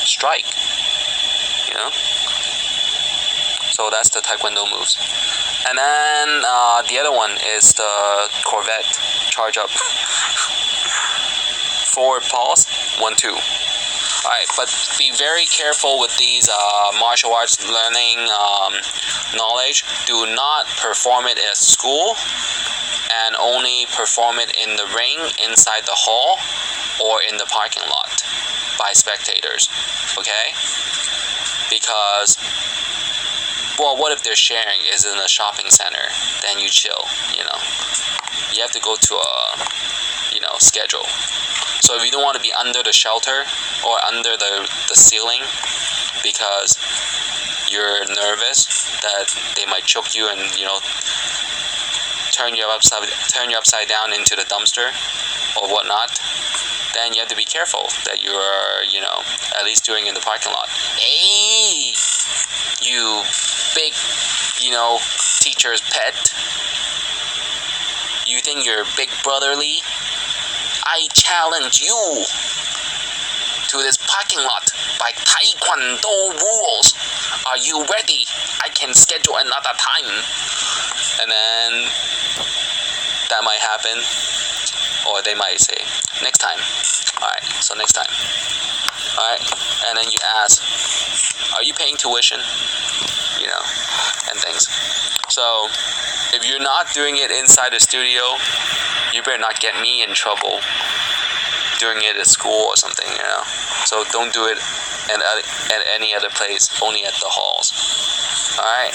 strike. So that's the Taekwondo moves. And then the other one is the Corvette, charge up. Forward pause, 1, 2. Alright, but be very careful with these martial arts learning knowledge. Do not perform it at school, and only perform it in the ring, inside the hall, or in the parking lot by spectators, okay? Because, well, what if they're sharing is in a shopping center? Then you chill, You have to go to a, schedule. So if you don't want to be under the shelter or under the ceiling because you're nervous that they might choke you and, turn you upside down into the dumpster or whatnot, then you have to be careful that you are, at least doing it in the parking lot. Hey, you big, teacher's pet. You think you're big brotherly? I challenge you to this parking lot by Taekwondo rules. Are you ready? I can schedule another time. And then that might happen, or they might say, next time. Alright, so next time. Alright, and then you ask, are you paying tuition? And things. So, if you're not doing it inside the studio, you better not get me in trouble doing it at school or something, So don't do it at any other place, only at the halls. Alright?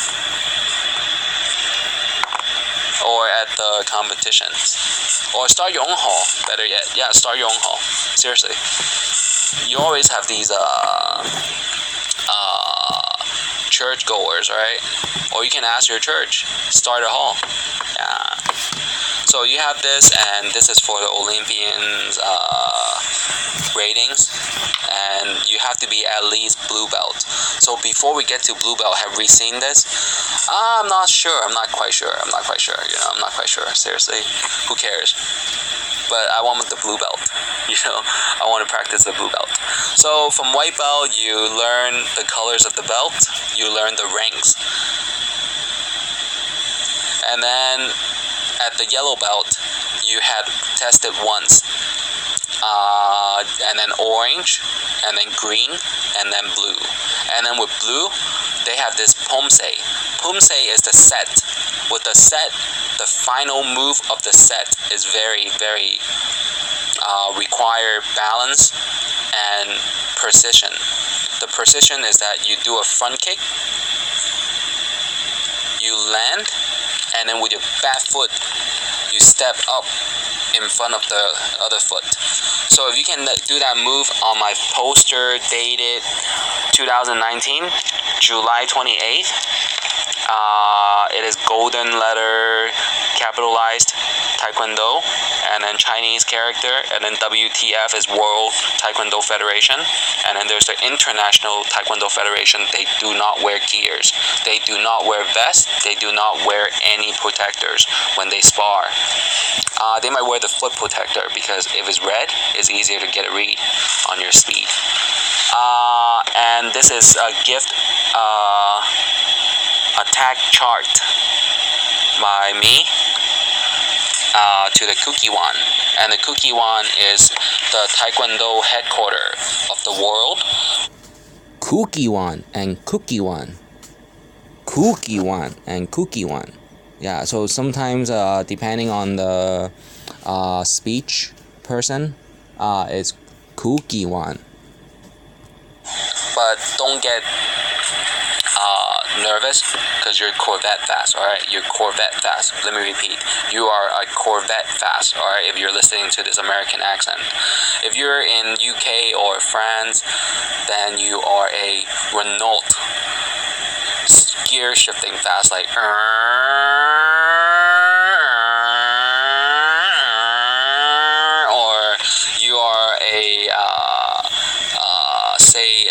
Or at the competitions. Or start your own hall, better yet. Yeah, start your own hall. Seriously. You always have these church goers, right? Or you can ask your church, start a hall. Yeah. So you have this, and this is for the Olympians ratings, and you have to be at least blue belt. So before we get to blue belt, have we seen this? I'm not sure. I'm not quite sure. I'm not quite sure. Seriously, who cares? But I want the blue belt. I want to practice the blue belt. So from white belt, you learn the colors of the belt. You learn the ranks. And then at the yellow belt, you had tested once. And then orange, and then green, and then blue. And then with blue, they have this pomsei. Pomsei is the set. With the set, the final move of the set is very, very require balance and precision. The precision is that you do a front kick, you land, and then with your back foot, you step up in front of the other foot. So if you can do that move on my poster dated 2019, July 28th, it is golden letter capitalized Taekwondo, and then Chinese character, and then WTF is World Taekwondo Federation, and then there's the International Taekwondo Federation. They do not wear gears, they do not wear vests, they do not wear any protectors when they spar. They might wear the foot protector because if it's red, it's easier to get a read on your speed. And this is a gift attack chart by me to the Kukiwan. And the Kukiwan is the Taekwondo headquarter of the world. Kukiwan and Kukiwan. Kukiwan and Kukiwan. Yeah, so sometimes depending on the speech person, it's Kukiwan. But don't get nervous because you're Corvette fast, all right? You're Corvette fast. Let me repeat. You are a Corvette fast, all right, if you're listening to this American accent. If you're in UK or France, then you are a Renault gear shifting fast, like or you are a say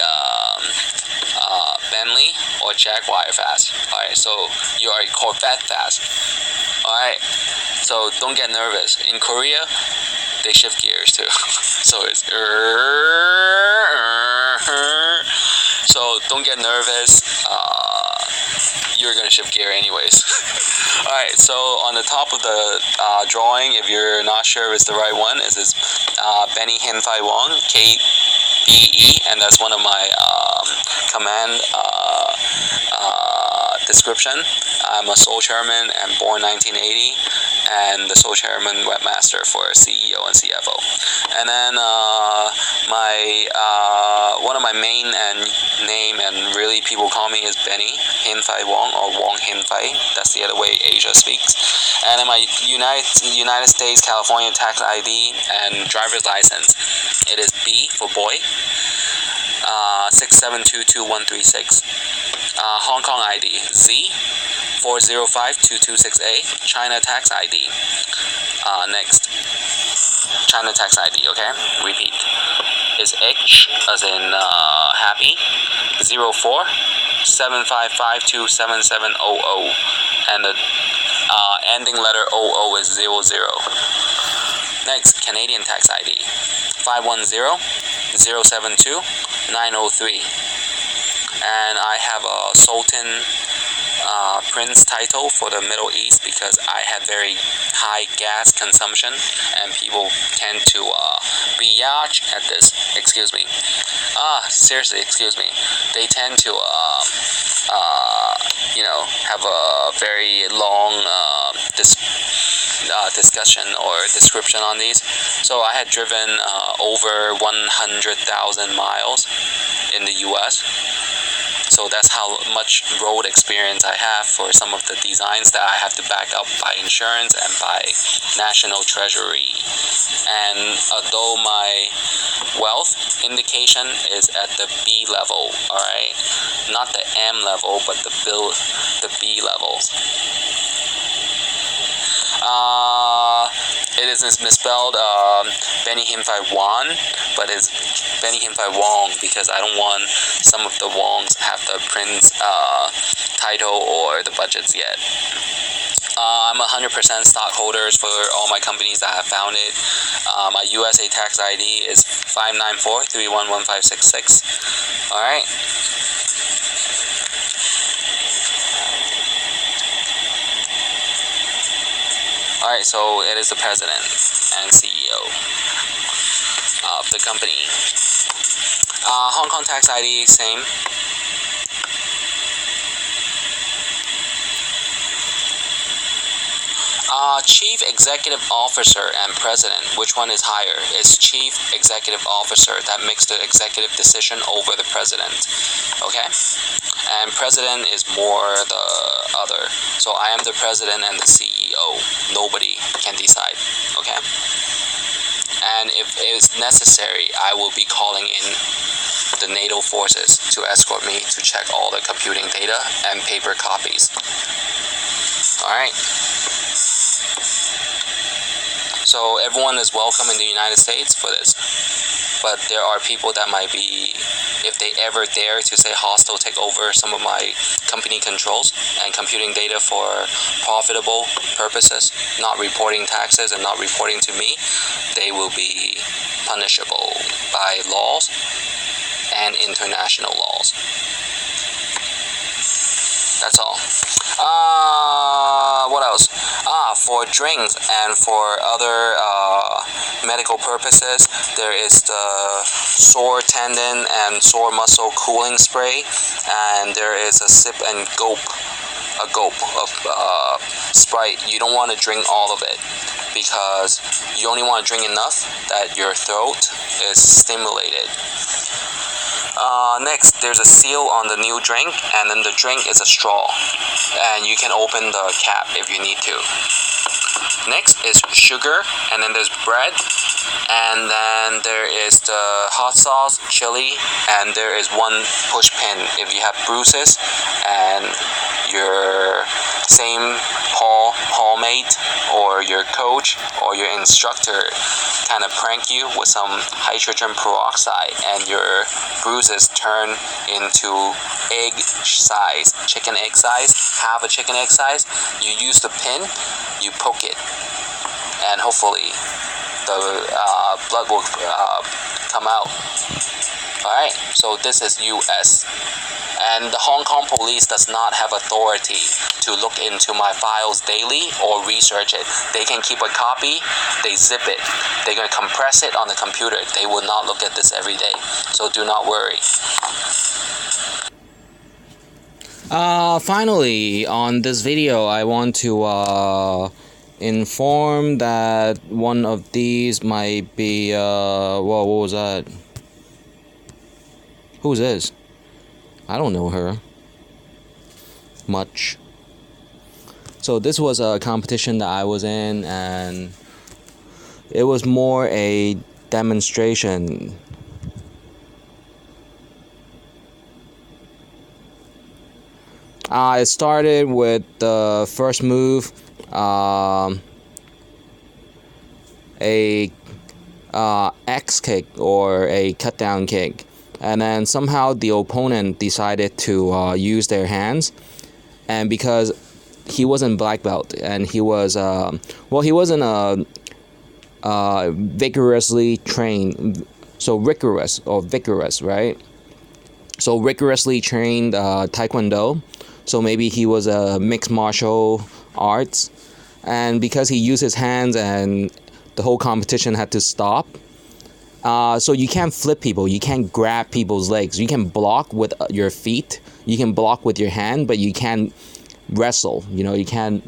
Bentley or Jaguar fast. Alright, so you are a Corvette fast. Alright, so don't get nervous. In Korea, they shift gears too. So it's so don't get nervous. You're gonna shift gear anyways. Alright, so on the top of the drawing, if you're not sure if it's the right one, is this Benny Hin Fai Wong, KBE, and that's one of my command description. I'm a Seoul chairman and born 1980, and the Seoul chairman webmaster for CEO and CFO. And then one of my main name and really people call me is Benny Hin Fai Wong, or Wong Hin Fai. That's the other way Asia speaks. And then my United States California tax ID and driver's license, it is B for boy, 6722136. Hong Kong ID, Z 4052268. China tax ID. Next, China tax ID, okay? Repeat. Is H as in happy, 0475527700, and the ending letter 00 is 00. Next, Canadian tax ID, 510-072-903. And I have a Sultan Prince title for the Middle East because I had very high gas consumption and people tend to biatch at this. Excuse me. Seriously, excuse me. They tend to have a very long discussion or description on these. So I had driven over 100,000 miles in the US. So that's how much road experience I have for some of the designs that I have to back up by insurance and by National Treasury. And although my wealth indication is at the B level, alright, not the M level, but the B levels. It is misspelled Benny Hin Fai Wan, but it's Benny Hin Fai Wong because I don't want some of the Wongs have the Prince title or the budgets yet. I'm 100% stockholders for all my companies that I have founded. My USA tax ID is 594-311566. Alright. Alright, so it is the president and CEO of the company. Hong Kong tax ID, same. Chief Executive Officer and President, which one is higher? It's Chief Executive Officer that makes the executive decision over the President, okay? And President is more the other. So I am the President and the CEO. Nobody can decide, okay? And if it's necessary, I will be calling in the NATO forces to escort me to check all the computing data and paper copies. Alright. So everyone is welcome in the United States for this. But there are people that might be, if they ever dare to say hostile take over some of my company controls and computing data for profitable purposes, not reporting taxes and not reporting to me, they will be punishable by laws and international laws. That's all. What else? For drinks and for other medical purposes, there is the sore tendon and sore muscle cooling spray, and there is a sip and gulp of Sprite. You don't want to drink all of it because you only want to drink enough that your throat is stimulated. Next, there's a seal on the new drink, and then the drink is a straw, and you can open the cap if you need to. Next is sugar, and then there's bread, and then there is the hot sauce, chili, and there is one push pin if you have bruises and your same hallmate or your coach or your instructor kind of prank you with some hydrogen peroxide and your bruises turn into egg size, chicken egg size, half a chicken egg size. You use the pin, you poke it, and hopefully the blood will come out. Alright, so this is US. And the Hong Kong police does not have authority to look into my files daily or research it. They can keep a copy, they zip it, they're going to compress it on the computer. They will not look at this every day, so do not worry. Finally, on this video, I want to inform that one of these might be, whoa, what was that? Who's this? I don't know her much. So this was a competition that I was in, and it was more a demonstration. It started with the first move, a X kick or a cut down kick, and then somehow the opponent decided to use their hands, and because he wasn't black belt and he was he wasn't vigorously trained, so vigorous, right? So rigorously trained Taekwondo. So maybe he was a mixed martial arts, and because he used his hands and the whole competition had to stop. So you can't flip people, you can't grab people's legs, you can block with your feet, you can block with your hand, but you can't wrestle, you can't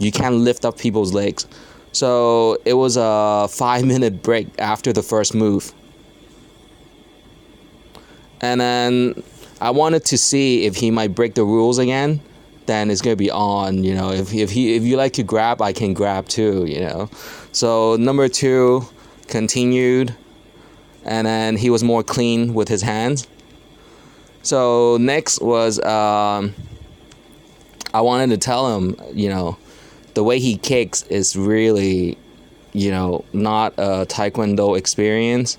lift up people's legs. So it was a 5-minute break after the first move. And then I wanted to see if he might break the rules again. Then it's gonna be on. If you like to grab, I can grab too. So number 2 continued, and then he was more clean with his hands. So next was I wanted to tell him, the way he kicks is really, not a Taekwondo experience.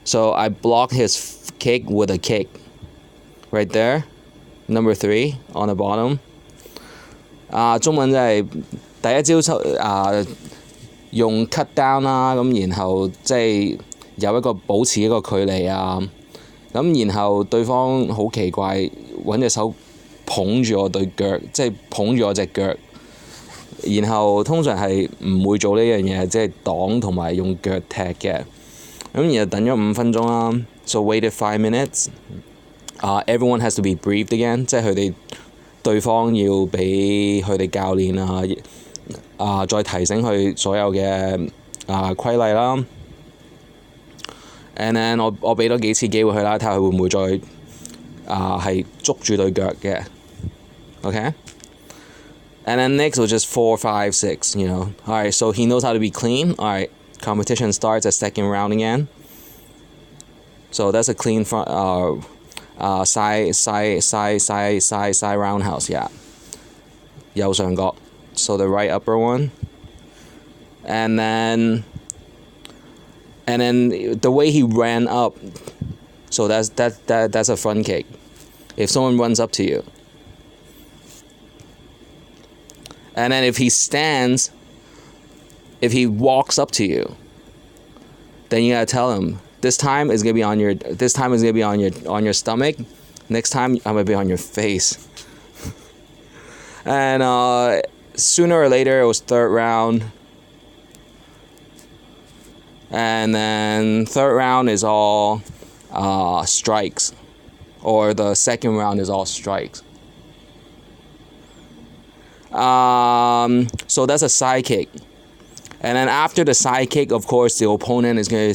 So I blocked his kick with a kick. Right there, number 3 on the bottom. 中文就係第一招用 cut down 啦，咁然後即係有一個保持一個距離啊，咁然後對方好奇怪揾隻手捧住我對腳，即係捧住我隻腳，然後通常係唔會做呢樣嘢，即係擋同埋用腳踢嘅，咁然後等咗5分鐘啦 ，so waited 5 minutes。everyone has to be briefed again， 即係佢哋對方要俾佢哋教練再提醒佢所有嘅規例啦。And then 我俾多幾次機會佢啦，睇下佢會唔會再係捉住對腳嘅。Okay? And then next was just 4, 5, 6, Alright, so he knows how to be clean. Alright, competition starts at second round again. So that's a clean front. Side roundhouse, yeah. 右上角, so the right upper one. And then the way he ran up, so that's a front kick. If someone runs up to you. And then if he stands, if he walks up to you, then you gotta tell him, this time is gonna be on your stomach. Next time I'm gonna be on your face. And sooner or later it was third round. And then third round is all strikes, or the second round is all strikes. So that's a side kick. And then after the side kick, of course, the opponent is gonna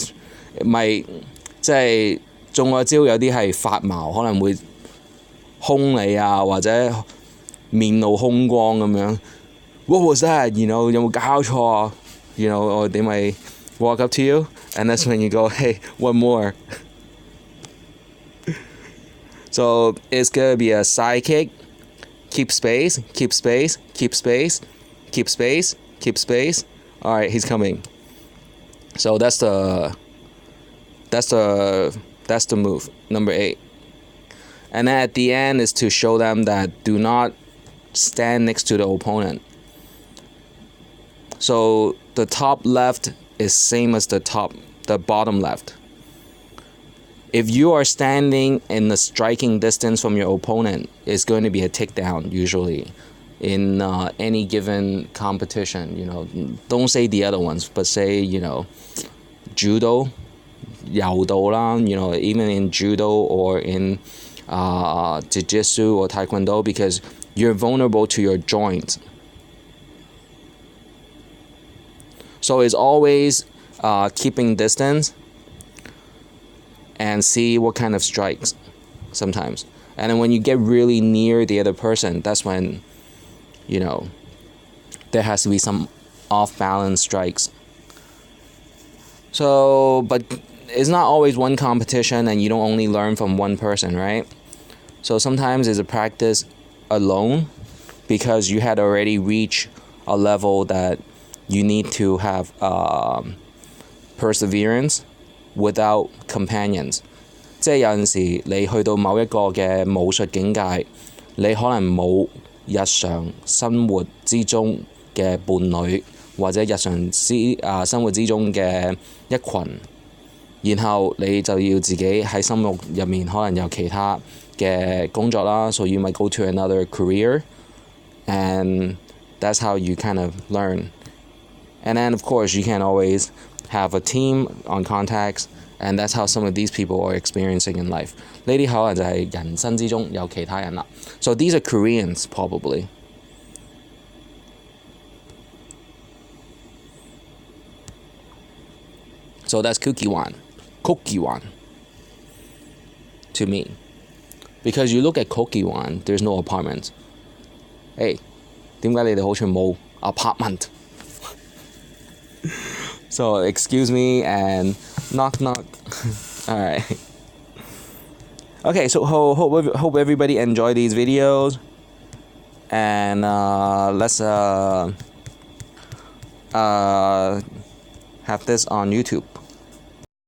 咪即係中個招有啲係發毛，可能會兇你啊，或者面露兇光咁樣。What was that? You know 有冇搞錯啊？You know or they might walk up to you and that's when you go, hey, one more. So it's gonna be a side kick, keep space, keep space, keep space, keep space, keep space. All right, he's coming. So that's the move, number 8. And then at the end is to show them that do not stand next to the opponent. So the top left is same as the bottom left. If you are standing in the striking distance from your opponent, it's going to be a takedown usually in any given competition. You know, don't say the other ones, but say, you know, judo, 柔道啦, you know, even in judo or in jiu-jitsu or taekwondo, because you're vulnerable to your joints. So it's always keeping distance and see what kind of strikes sometimes. And then when you get really near the other person, that's when, you know, there has to be some off-balance strikes. So, but it's not always one competition and you don't only learn from one person, right? So sometimes it's a practice alone because you had already reached a level that you need to have perseverance without companions. 即係有陣時你去到某一個嘅武術境界，你可能冇日常生活之中嘅伴侶，或者日常生活之中嘅一群，然後你就要自己喺心目入面可能有其他嘅工作啦， so you might go to another career, and that's how you kind of learn. And then of course you can always have a team on contacts, and that's how some of these people are experiencing in life. 呢啲可能就係人生之中有其他人啦。So these are Koreans probably. So that's Kukiwan to me. Because you look at Kokiwan, there's no apartments. Hey, 點解你哋好似冇 apartment? So excuse me and knock knock. All right. Okay, so hope everybody enjoy these videos, and let's have this on YouTube.